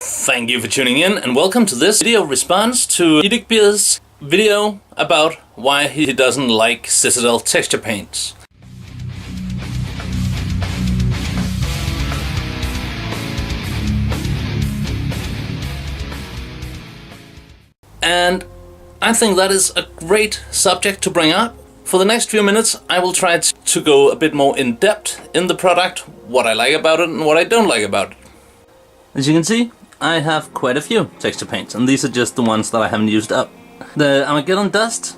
Thank you for tuning in and welcome to this video response to IDICBeers' video about why he doesn't like Citadel texture paints. And I think that is a great subject to bring up. For the next few minutes I will try to go a bit more in depth in the product, what I like about it and what I don't like about it. As you can see, I have quite a few texture paints, and these are just the ones that I haven't used up. The Armageddon Dust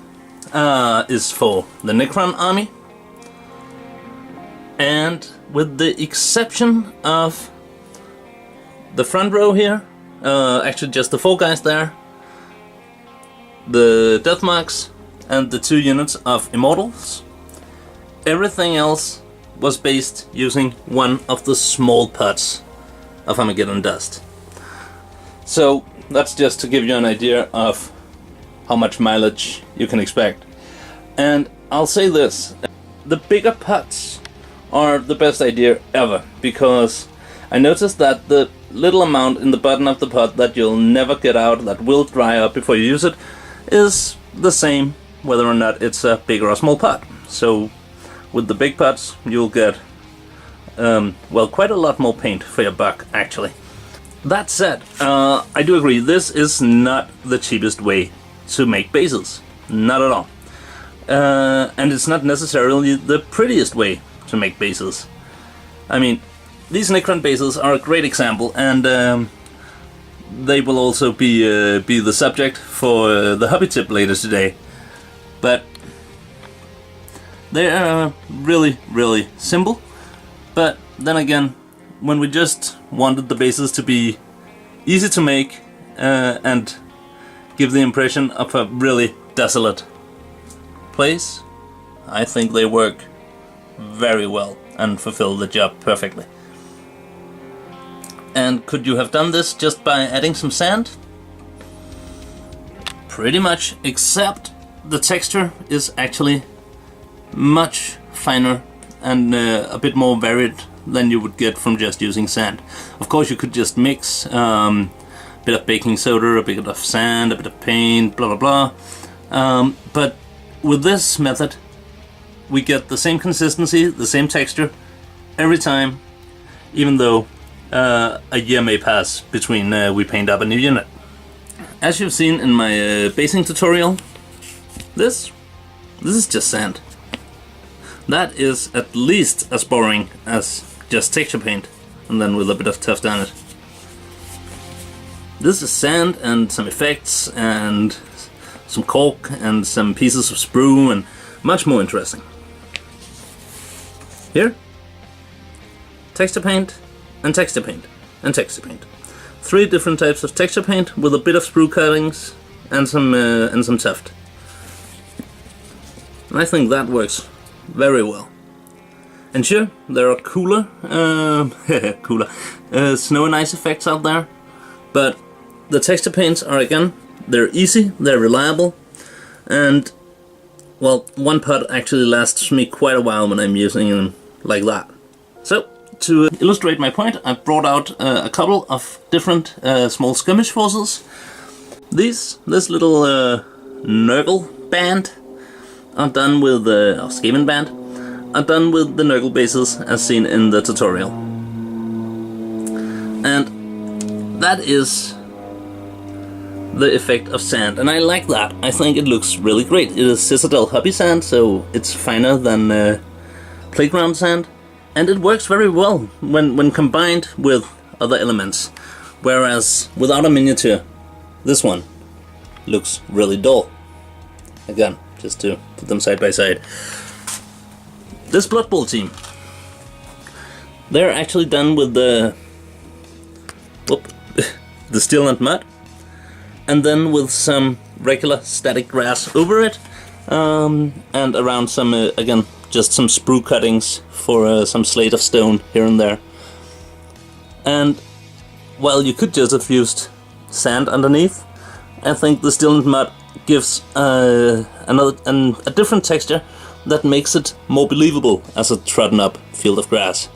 is for the Necron army, and with the exception of the front row here, actually just the 4 guys there, the Death Marks and the 2 units of Immortals, everything else was based using one of the small pots of Armageddon Dust. So that's just to give you an idea of how much mileage you can expect. And I'll say this, the bigger pots are the best idea ever, because I noticed that the little amount in the bottom of the pot that you'll never get out, that will dry up before you use it, is the same whether or not it's a big or a small pot. So with the big pots you'll get well, quite a lot more paint for your buck, actually. That said, I do agree, this is not the cheapest way to make bases. Not at all. And it's not necessarily the prettiest way to make bases. I mean, these Necron bases are a great example, and they will also be the subject for the hobby tip later today. But they are really, really simple. But then again, when we just wanted the bases to be easy to make and give the impression of a really desolate place, I think they work very well and fulfill the job perfectly. And could you have done this just by adding some sand? Pretty much, except the texture is actually much finer and a bit more varied than you would get from just using sand. Of course you could just mix a bit of baking soda, a bit of sand, a bit of paint, blah blah blah. But with this method we get the same consistency, the same texture every time, even though a year may pass between we paint up a new unit. As you've seen in my basing tutorial, this is just sand. That is at least as boring as just texture paint, and then with a bit of tuft on it. This is sand and some effects and some cork and some pieces of sprue and much more interesting. Here, texture paint and texture paint and texture paint. 3 different types of texture paint with a bit of sprue cuttings and some tuft. And I think that works very well. And sure, there are cooler snow and ice effects out there, but the texture paints are, again, they're easy, they're reliable, and well, one pot actually lasts me quite a while when I'm using them like that. So, to illustrate my point, I've brought out a couple of different small skirmish forces. This little Nurgle band are done with the Skaven band are done with the Nurgle bases as seen in the tutorial. And that is the effect of sand, and I like that. I think it looks really great. It is Citadel hobby sand, so it's finer than playground sand, and it works very well when combined with other elements. Whereas without a miniature, this one looks really dull. Again, just to put them side by side. This Blood Bowl team, they're actually done with the the steel and mud, and then with some regular static grass over it, and around some again just some sprue cuttings for some slate of stone here and there. And while you could just have used sand underneath, I think the steel and mud gives a different texture that makes it more believable as a trodden up field of grass.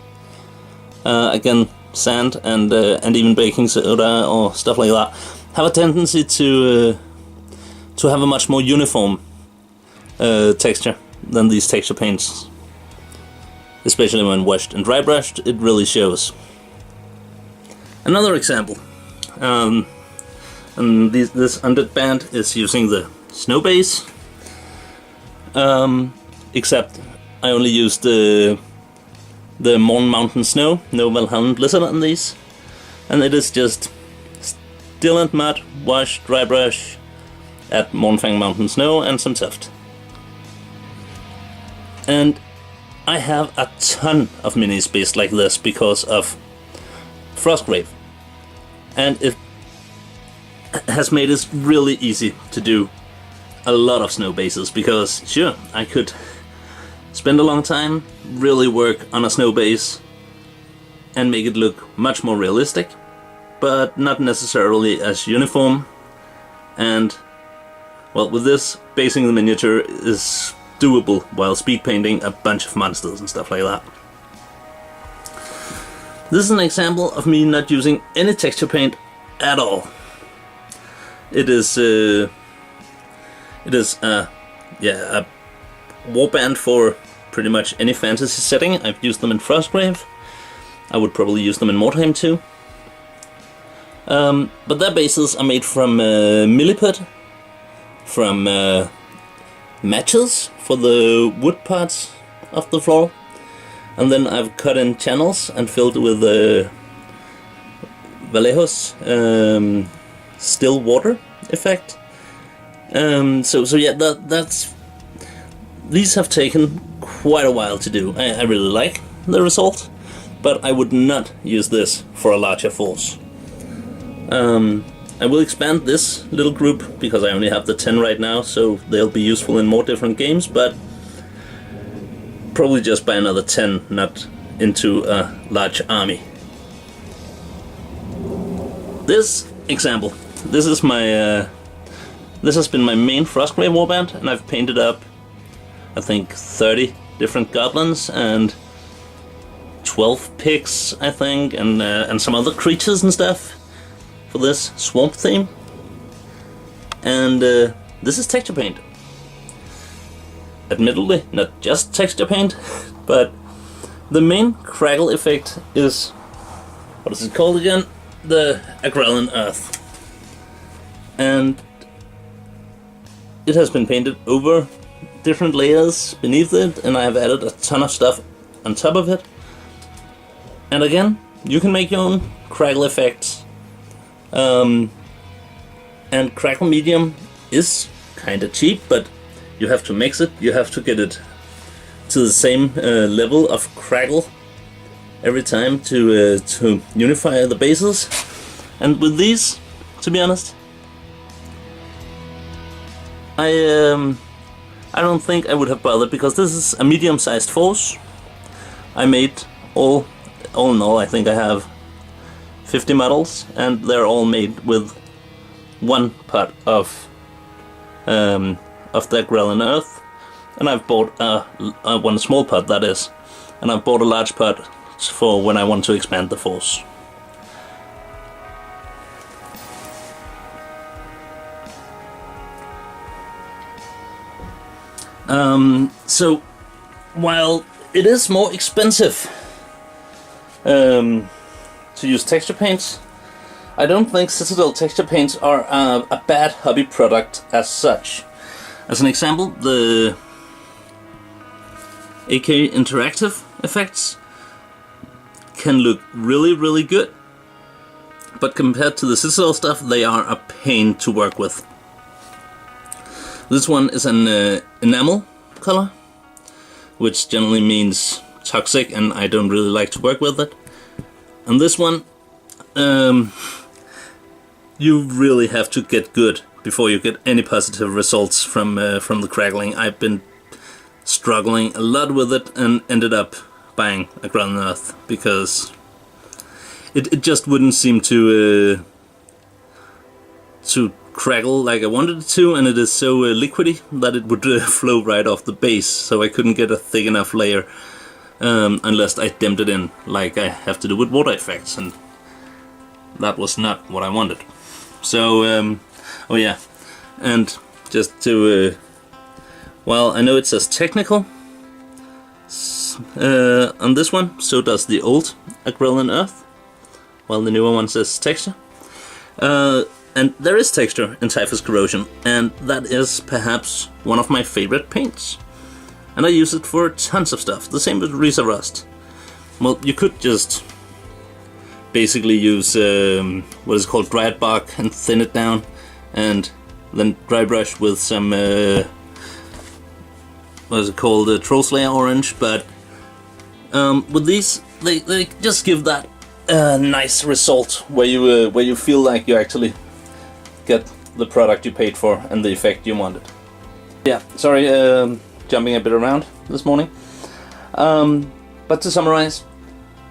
Again, sand and even baking soda or stuff like that have a tendency to have a much more uniform texture than these texture paints. Especially when washed and dry brushed, it really shows. Another example, and this undead band is using the snow base, except I only used the Morn Mountain Snow, no Valhalla Blizzard on these, and it is just still and mud, wash, dry brush, add Mornfang Mountain Snow and some tuft. And I have a ton of minis based like this because of Frostgrave, and it has made it really easy to do a lot of snow bases, because sure, I could spend a long time, really work on a snow base and make it look much more realistic, but not necessarily as uniform. And well, with this, basing the miniature is doable while speed painting a bunch of monsters and stuff like that. This is an example of me not using any texture paint at all. It is a warband for pretty much any fantasy setting. I've used them in Frostgrave. I would probably use them in Mordheim too. But their bases are made from milliput, from matches for the wood parts of the floor, and then I've cut in channels and filled with Vallejo's still water effect. So yeah, that's these have taken quite a while to do. I really like the result, but I would not use this for a larger force. I will expand this little group because I only have the 10 right now, so they'll be useful in more different games, but probably just by another 10, not into a large army. This example, this is my this has been my main Frostgrave warband, and I've painted up I think 30 different goblins and 12 pigs, I think, and some other creatures and stuff for this swamp theme. And this is texture paint. Admittedly, not just texture paint, but the main crackle effect is, what is it called again? The Agrellan Earth. And it has been painted over different layers beneath it, and I have added a ton of stuff on top of it. And again, you can make your own crackle effects. And crackle medium is kinda cheap, but you have to mix it, you have to get it to the same level of crackle every time to unify the bases. And with these, to be honest, I don't think I would have bothered, because this is a medium-sized force. I made all in all, I think I have 50 models, and they're all made with one part of the Agrellan Earth, and I've bought one small part, that is, and I've bought a large part for when I want to expand the force. So while it is more expensive to use texture paints, I don't think Citadel texture paints are a bad hobby product as such. As an example, the AK interactive effects can look really, really good, but compared to the Citadel stuff, they are a pain to work with. This one is an enamel color, which generally means toxic, and I don't really like to work with it. And this one, you really have to get good before you get any positive results from the crackling. I've been struggling a lot with it and ended up buying a Agrellan Earth because it just wouldn't seem to crackle like I wanted it to, and it is so liquidy that it would flow right off the base, so I couldn't get a thick enough layer unless I dimmed it in like I have to do with water effects, and that was not what I wanted. So, oh yeah, and just to, well, I know it says technical on this one, so does the old Acryl and Earth, while the newer one says texture. And there is texture in Typhus Corrosion, and that is perhaps one of my favorite paints. And I use it for tons of stuff, the same with Risa Rust. Well, you could just basically use what is called dried bark and thin it down, and then dry brush with some what is it called, Troll Slayer orange. But with these, they just give that nice result where you feel like you actually get the product you paid for and the effect you wanted. Yeah, sorry, jumping a bit around this morning. But to summarize,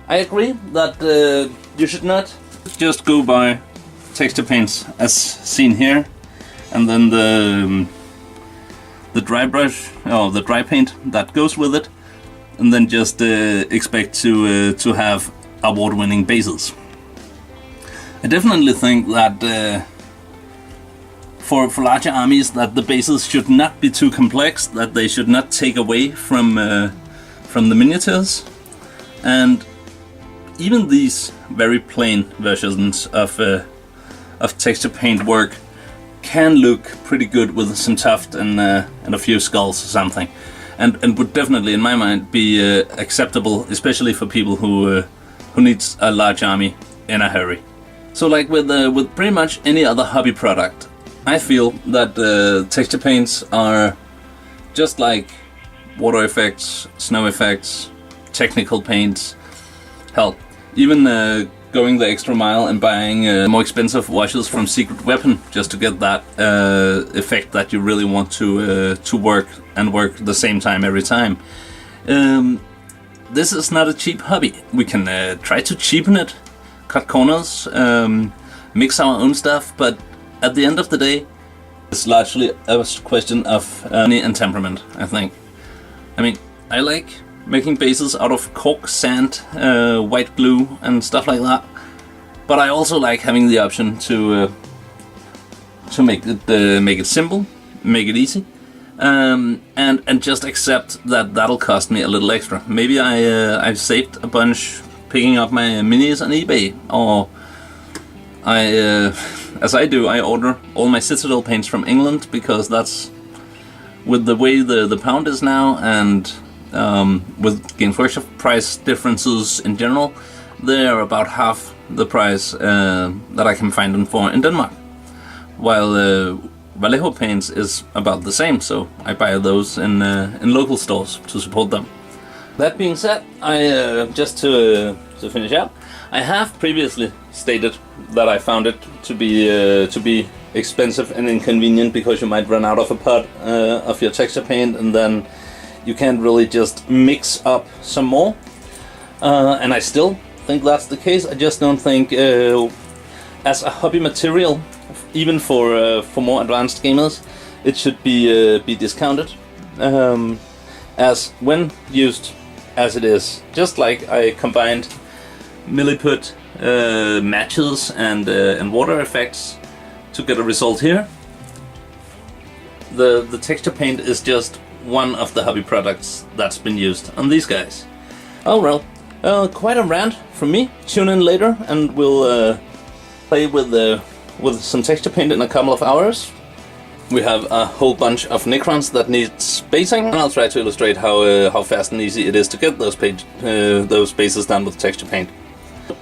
I agree that you should not just go by texture paints as seen here, and then the dry brush or the dry paint that goes with it, and then just expect to have award-winning bases. I definitely think that for larger armies, that the bases should not be too complex, that they should not take away from the miniatures, and even these very plain versions of texture paint work can look pretty good with some tuft and a few skulls or something, and would definitely, in my mind, be acceptable, especially for people who needs a large army in a hurry. So, like with pretty much any other hobby product, I feel that texture paints are just like water effects, snow effects, technical paints. Hell, even going the extra mile and buying more expensive washes from Secret Weapon just to get that effect that you really want to work the same time every time. This is not a cheap hobby. We can try to cheapen it, cut corners, mix our own stuff, but at the end of the day, it's largely a question of money and temperament, I think. I mean, I like making bases out of cork, sand, white glue and stuff like that, but I also like having the option to make it simple, make it easy, and just accept that that'll cost me a little extra. Maybe I've saved a bunch picking up my minis on eBay, or as I do, I order all my Citadel paints from England, because that's, with the way the pound is now, and with Games Workshop price differences in general, they're about half the price that I can find them for in Denmark. While Vallejo paints is about the same, so I buy those in local stores to support them. That being said, I just to finish up, I have previously stated that I found it to be expensive and inconvenient, because you might run out of a pot of your texture paint, and then you can't really just mix up some more. And I still think that's the case. I just don't think, as a hobby material, even for more advanced gamers, it should be discounted. As when used as it is, just like I combined milliput matches and water effects to get a result here, the texture paint is just one of the hobby products that's been used on these guys. Oh well, quite a rant from me. Tune in later and we'll play with some texture paint in a couple of hours. We have a whole bunch of Necrons that need basing, and I'll try to illustrate how fast and easy it is to get those bases done with texture paint.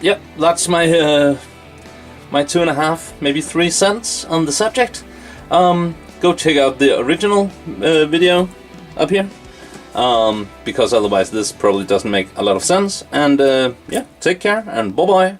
Yep, that's my 2.5, maybe 3 cents on the subject. Go check out the original video up here, because otherwise this probably doesn't make a lot of sense. And yeah, take care and bye bye.